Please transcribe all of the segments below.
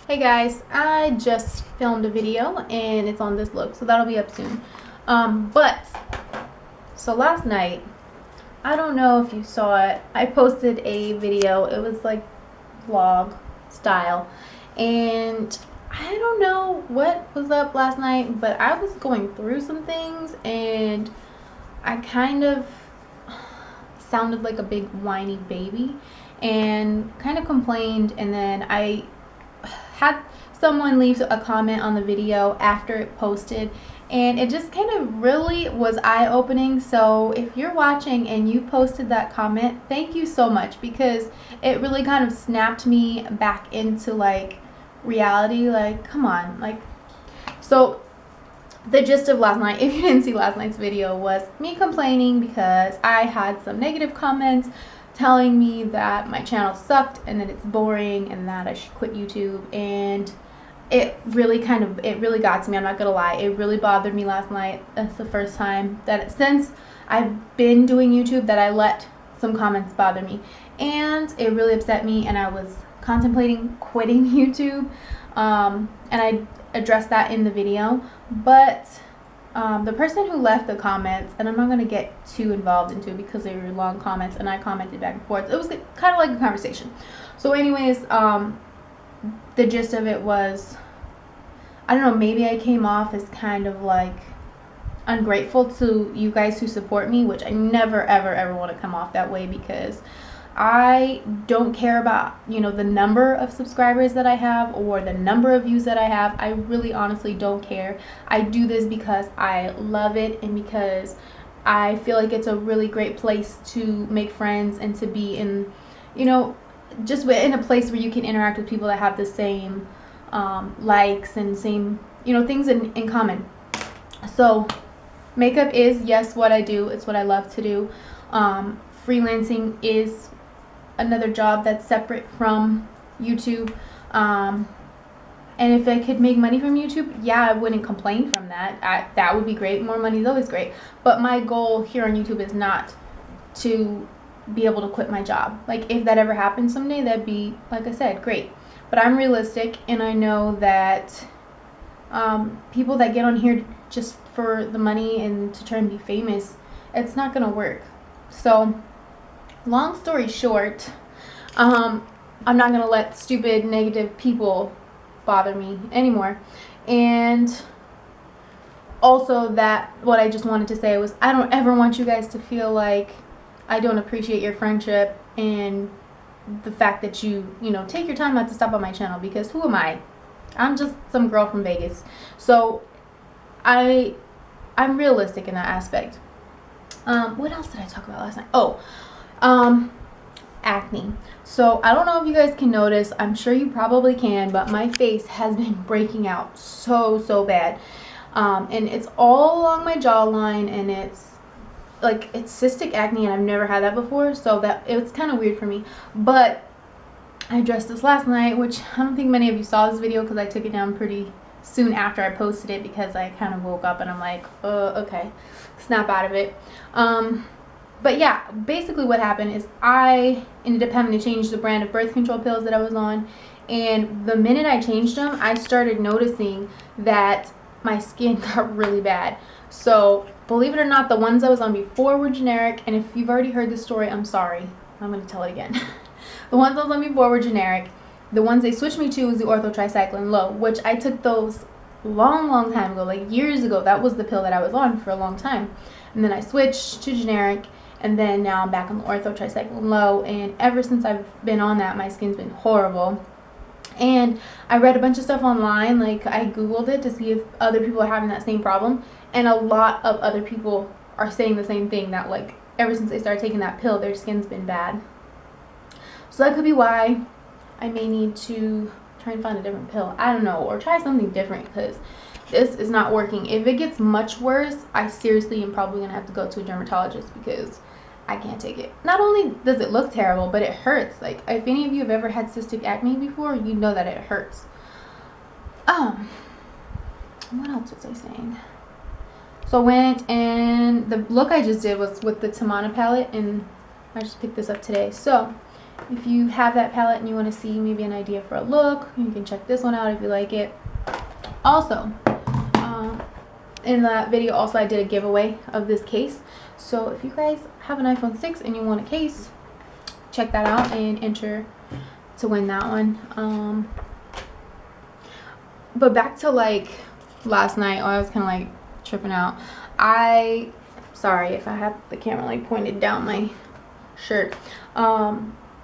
Hey guys, I just filmed a video and it's on this look, so that'll be up soon. So last night, I don't know if you saw it, I posted a video. It was like vlog style, and I don't know what was up last night, but I was going through some things and I kind of sounded like a big whiny baby and kind of complained, and then I had someone leave a comment on the video after it posted, and it just kind of really was eye-opening. So if you're watching and you posted that comment, thank you so much, because it really kind of snapped me back into like reality. Like, come on. Like, so the gist of last night, if you didn't see last night's video, was me complaining because I had some negative comments telling me that my channel sucked and that it's boring and that I should quit YouTube. And it really got to me. I'm not gonna lie, it really bothered me last night. That's the first time that since I've been doing YouTube that I let some comments bother me, and it really upset me, and I was contemplating quitting YouTube. And I addressed that in the video, but the person who left the comments, and I'm not going to get too involved into it because they were long comments and I commented back and forth. It was kind of like a conversation. So anyways, the gist of it was, I don't know, maybe I came off as kind of like ungrateful to you guys who support me, which I never ever want to come off that way, because I don't care about, you know, the number of subscribers that I have or the number of views that I have. I really honestly don't care. I do this because I love it and because I feel like it's a really great place to make friends and to be in, you know, just in a place where you can interact with people that have the same likes and same, you know, things in common. So makeup is, yes, what I do. It's what I love to do. Freelancing is another job that's separate from YouTube. And if I could make money from YouTube, yeah, I wouldn't complain from that. That would be great. More money is always great. But my goal here on YouTube is not to be able to quit my job. Like, if that ever happened someday, that'd be, like I said, great. But I'm realistic, and I know that people that get on here just for the money and to try and be famous, it's not gonna work. So long story short, I'm not gonna let stupid negative people bother me anymore. And also, that what I just wanted to say was, I don't ever want you guys to feel like I don't appreciate your friendship and the fact that you know, take your time out to stop on my channel, because who am I? I'm just some girl from Vegas. So I'm realistic in that aspect. What else did I talk about last night? Acne. So I don't know if you guys can notice, I'm sure you probably can, but my face has been breaking out so bad. And it's all along my jawline, and it's cystic acne, and I've never had that before, so that it's kind of weird for me. But I addressed this last night, which I don't think many of you saw this video because I took it down pretty soon after I posted it, because I kind of woke up and I'm like, okay, snap out of it. But yeah, basically what happened is I ended up having to change the brand of birth control pills that I was on, and the minute I changed them, I started noticing that my skin got really bad. So believe it or not, the ones I was on before were generic, and if you've already heard this story, I'm sorry, I'm going to tell it again. The ones I was on before were generic. The ones they switched me to was the orthotricycline low, which I took those long time ago, like years ago. That was the pill that I was on for a long time. And then I switched to generic, and then now I'm back on the orthotricycline low, and ever since I've been on that, my skin's been horrible. And I read a bunch of stuff online, like I googled it to see if other people are having that same problem, and a lot of other people are saying the same thing, that like ever since they started taking that pill, their skin's been bad. So that could be why I may need to try and find a different pill. I don't know, or try something different, because this is not working. If it gets much worse, I seriously am probably gonna have to go to a dermatologist, because I can't take it. Not only does it look terrible, but it hurts. Like, if any of you have ever had cystic acne before, you know that it hurts. What else was I saying? So I went, and the look I just did was with the Tamana palette, and I just picked this up today. So if you have that palette and you want to see maybe an idea for a look, you can check this one out if you like it. Also, in that video also I did a giveaway of this case. So if you guys have an iPhone 6 and you want a case, check that out and enter to win that one. But back to like last night, I was kind of like tripping out. Sorry if I have the camera like pointed down my shirt.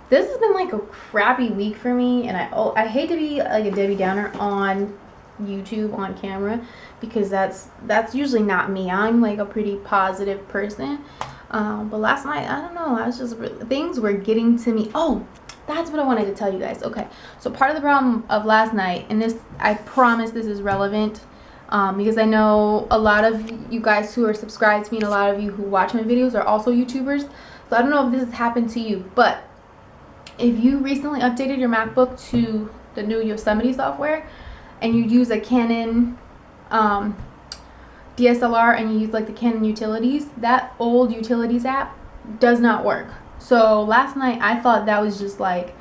This has been like a crappy week for me, and I hate to be like a Debbie Downer on YouTube on camera, because that's usually not me. I'm like a pretty positive person. But last night, I don't know, I was just things were getting to me. Oh, that's what I wanted to tell you guys. Okay, so part of the problem of last night, and this, I promise this is relevant, because I know a lot of you guys who are subscribed to me and a lot of you who watch my videos are also YouTubers. So I don't know if this has happened to you, but if you recently updated your MacBook to the new Yosemite software and you use a Canon DSLR and you use like the Canon Utilities, that old Utilities app does not work. So last night I thought that was just like,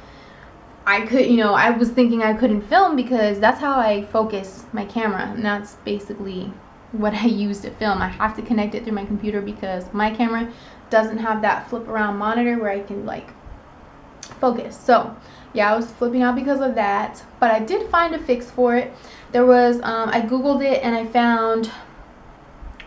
I was thinking I couldn't film because that's how I focus my camera, and that's basically what I use to film. I have to connect it through my computer because my camera doesn't have that flip around monitor where I can like focus. So yeah, I was flipping out because of that, but I did find a fix for it. There was I googled it and I found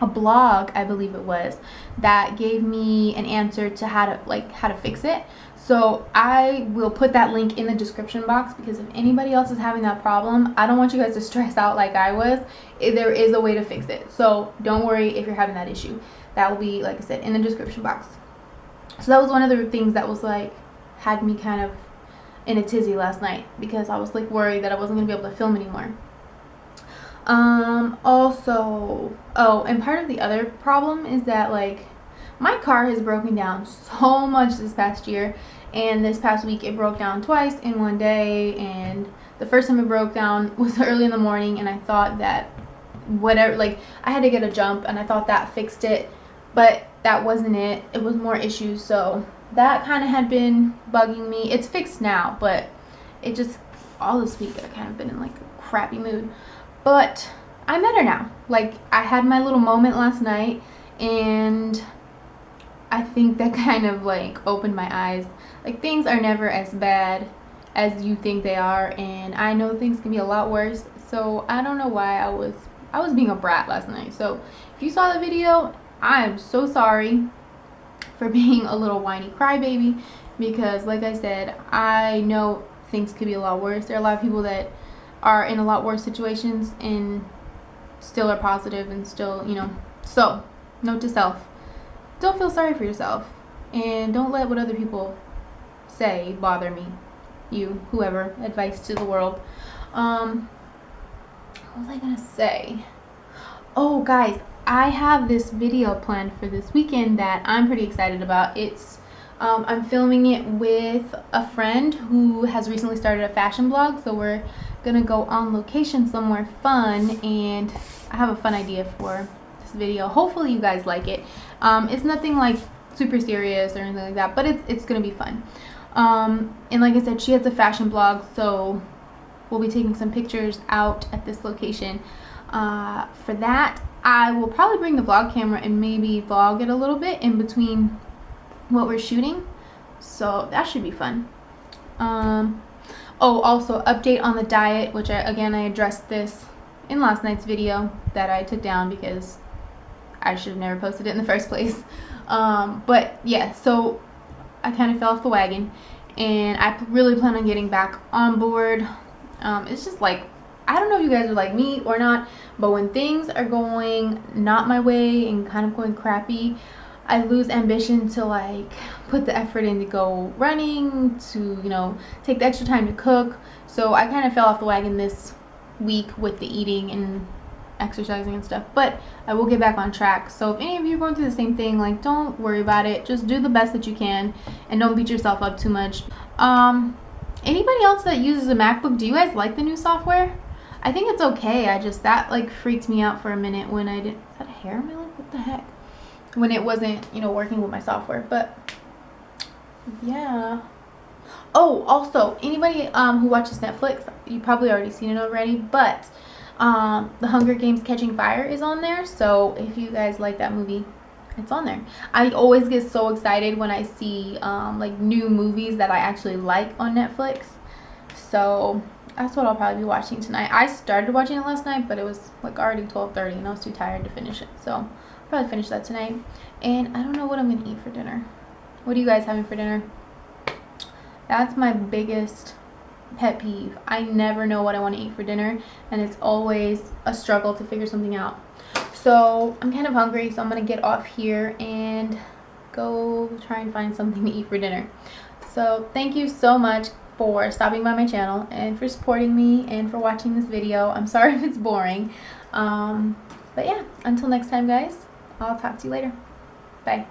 a blog, I believe it was, that gave me an answer to how to fix it. So I will put that link in the description box, because if anybody else is having that problem, I don't want you guys to stress out like I was. There is a way to fix it, so don't worry if you're having that issue. That will be, like I said, in the description box. So that was one of the things that was like, had me kind of in a tizzy last night, because I was like worried that I wasn't gonna be able to film anymore. Also, and part of the other problem is that like my car has broken down so much this past year, and this past week it broke down twice in one day. And the first time it broke down was early in the morning, and I thought that whatever, like I had to get a jump and I thought that fixed it, but that wasn't it. It was more issues. So that kind of had been bugging me. It's fixed now, but it just, all this week I've kind of been in like a crappy mood. But I'm better now. Like, I had my little moment last night, and I think that kind of like opened my eyes. Like, things are never as bad as you think they are, and I know things can be a lot worse. So I don't know why I was being a brat last night. So if you saw the video, I am so sorry for being a little whiny crybaby, because like I said, I know things could be a lot worse. There are a lot of people that are in a lot worse situations and still are positive and still, so note to self, don't feel sorry for yourself, and don't let what other people say bother me. Whoever, advice to the world. What was I gonna say? Oh guys, I have this video planned for this weekend that I'm pretty excited about. It's I'm filming it with a friend who has recently started a fashion blog, so we're gonna go on location somewhere fun, and I have a fun idea for this video. Hopefully you guys like it. It's nothing like super serious or anything like that, but it's gonna be fun. And like I said, she has a fashion blog, so we'll be taking some pictures out at this location. For that, I will probably bring the vlog camera and maybe vlog it a little bit in between what we're shooting, so that should be fun. Oh, also update on the diet, which I addressed this in last night's video that I took down because I should have never posted it in the first place. But yeah, so I kind of fell off the wagon, and I really plan on getting back on board. It's just like, I don't know if you guys are like me or not, but when things are going not my way and kind of going crappy, I lose ambition to like put the effort in to go running, to take the extra time to cook. So I kind of fell off the wagon this week with the eating and exercising and stuff, but I will get back on track. So if any of you are going through the same thing, like, don't worry about it, just do the best that you can and don't beat yourself up too much. Anybody else that uses a MacBook, do you guys like the new software? I think it's okay. That like freaked me out for a minute when I didn't, is that a hair on my lip? What the heck? When it wasn't, working with my software. But yeah. Oh, also, anybody who watches Netflix, you probably already seen it already, but The Hunger Games Catching Fire is on there. So if you guys like that movie, it's on there. I always get so excited when I see like new movies that I actually like on Netflix. So that's what I'll probably be watching tonight. I started watching it last night, but it was like already 12:30 and I was too tired to finish it. So I'll probably finish that tonight. And I don't know what I'm going to eat for dinner. What are you guys having for dinner? That's my biggest pet peeve. I never know what I want to eat for dinner, and it's always a struggle to figure something out. So I'm kind of hungry, so I'm going to get off here and go try and find something to eat for dinner. So thank you so much for stopping by my channel and for supporting me and for watching this video. I'm sorry if it's boring. But yeah, until next time, guys, I'll talk to you later. Bye.